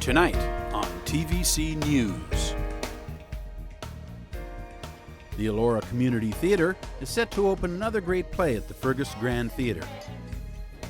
Tonight on TVC News. The Elora Community Theatre is set to open another great play at the Fergus Grand Theatre.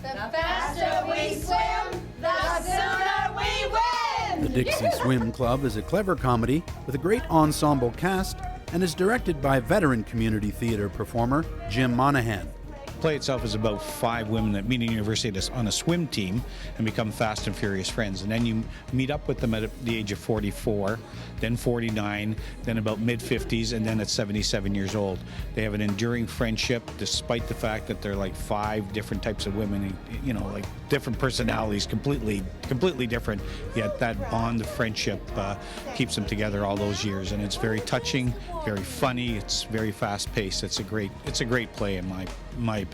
The faster we swim, the sooner we win! The Dixie Swim Club is a clever comedy with a great ensemble cast and is directed by veteran community theatre performer Jim Monahan. The play itself is about 5 women that meet in university on a swim team and become fast and furious friends. And then you meet up with them at the age of 44, then 49, then about mid-50s, and then at 77 years old. They have an enduring friendship despite the fact that they're like 5 different types of women, you know, like different personalities, completely different. Yet that bond of friendship keeps them together all those years. And it's very touching, very funny, it's very fast-paced. It's a great play in my opinion.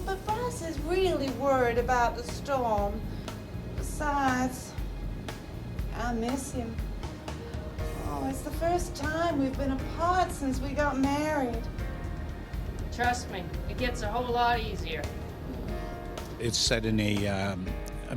But Boss is really worried about the storm. Besides, I miss him. Oh, it's the first time we've been apart since we got married. Trust me, it gets a whole lot easier. It's set in a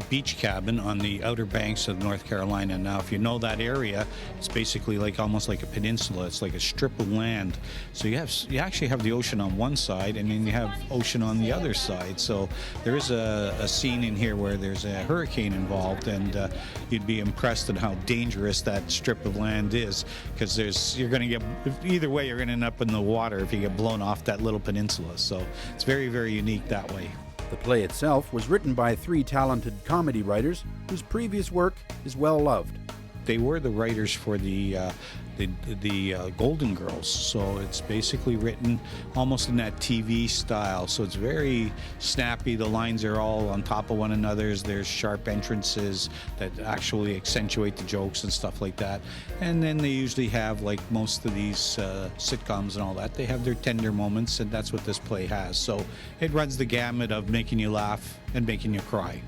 beach cabin on the outer banks of North Carolina. Now, if you know that area, it's basically like almost like a peninsula. It's like a strip of land. So you actually have the ocean on one side, and then you have ocean on the other side. So there is a scene in here where there's a hurricane involved, and you'd be impressed at how dangerous that strip of land is, because you're going to get, either way, you're going to end up in the water if you get blown off that little peninsula. So it's very, very unique that way. The play itself was written by 3 talented comedy writers whose previous work is well loved. They were the writers for the Golden Girls, so it's basically written almost in that TV style. So it's very snappy. The lines are all on top of one another. There's sharp entrances that actually accentuate the jokes and stuff like that. And then they usually have, like most of these sitcoms and all that, they have their tender moments, and that's what this play has. So it runs the gamut of making you laugh and making you cry.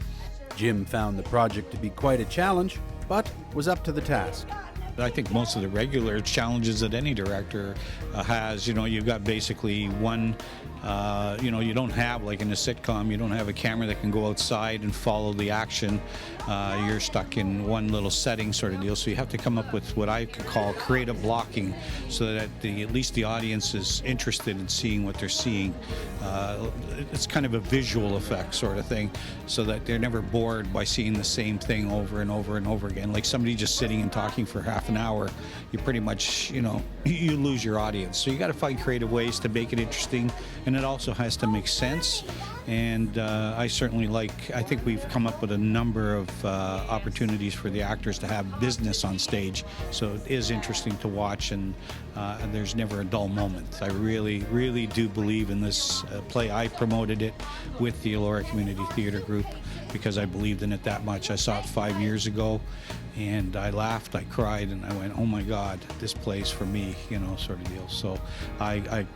Jim found the project to be quite a challenge, but was up to the task. I think most of the regular challenges that any director has, you know, you've got basically one, you know, you don't have, like in a sitcom, you don't have a camera that can go outside and follow the action. You're stuck in one little setting sort of deal. So you have to come up with what I could call creative blocking, so that at least the audience is interested in seeing what they're seeing. It's kind of a visual effect sort of thing, so that they're never bored by seeing the same thing over and over and over again. Like somebody just sitting and talking for half an hour, you pretty much, you know, you lose your audience. So you got to find creative ways to make it interesting, and it also has to make sense. And I think we've come up with a number of opportunities for the actors to have business on stage. So it is interesting to watch, and there's never a dull moment. I really, really do believe in this play. I promoted it with the Elora Community Theatre group because I believed in it that much. I saw it 5 years ago, and I laughed, I cried, and I went, oh my God, this play's for me, you know, sort of deal. So I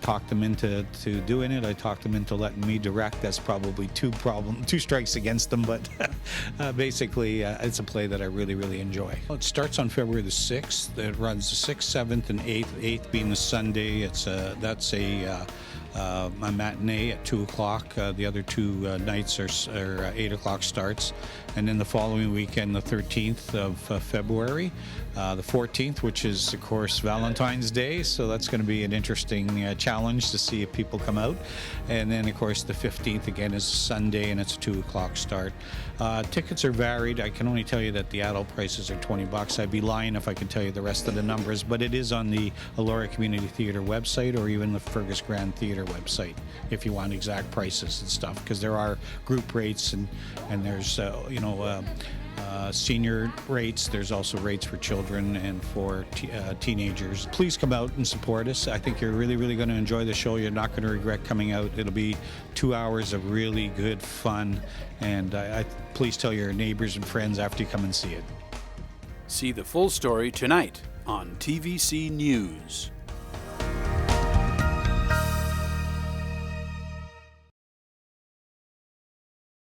talked them into doing it. I talked them into letting me direct. That's probably two strikes against them, but basically it's a play that I really, really enjoy. Well, it starts on February the 6th. It runs the 6th, 7th, and 8th. 8th being the Sunday. That's a matinee at 2 o'clock. The other 2 nights are 8 o'clock starts. And then the following weekend, the 13th of February, the 14th, which is, of course, Valentine's Day. So that's going to be an interesting challenge to see if people come out. And then, of course, the 15th, again, is Sunday, and it's a 2 o'clock start. Tickets are varied. I can only tell you that the adult prices are $20. I'd be lying if I could tell you the rest of the numbers, but it is on the Elora Community Theatre website, or even the Fergus Grand Theatre website, if you want exact prices and stuff, because there are group rates, and there's senior rates. There's also rates for children and for teenagers. Please come out and support us. I think you're really, really going to enjoy the show. You're not going to regret coming out. It'll be 2 hours of really good fun, and please tell your neighbors and friends after you come and see it. See the full story tonight on TVC News.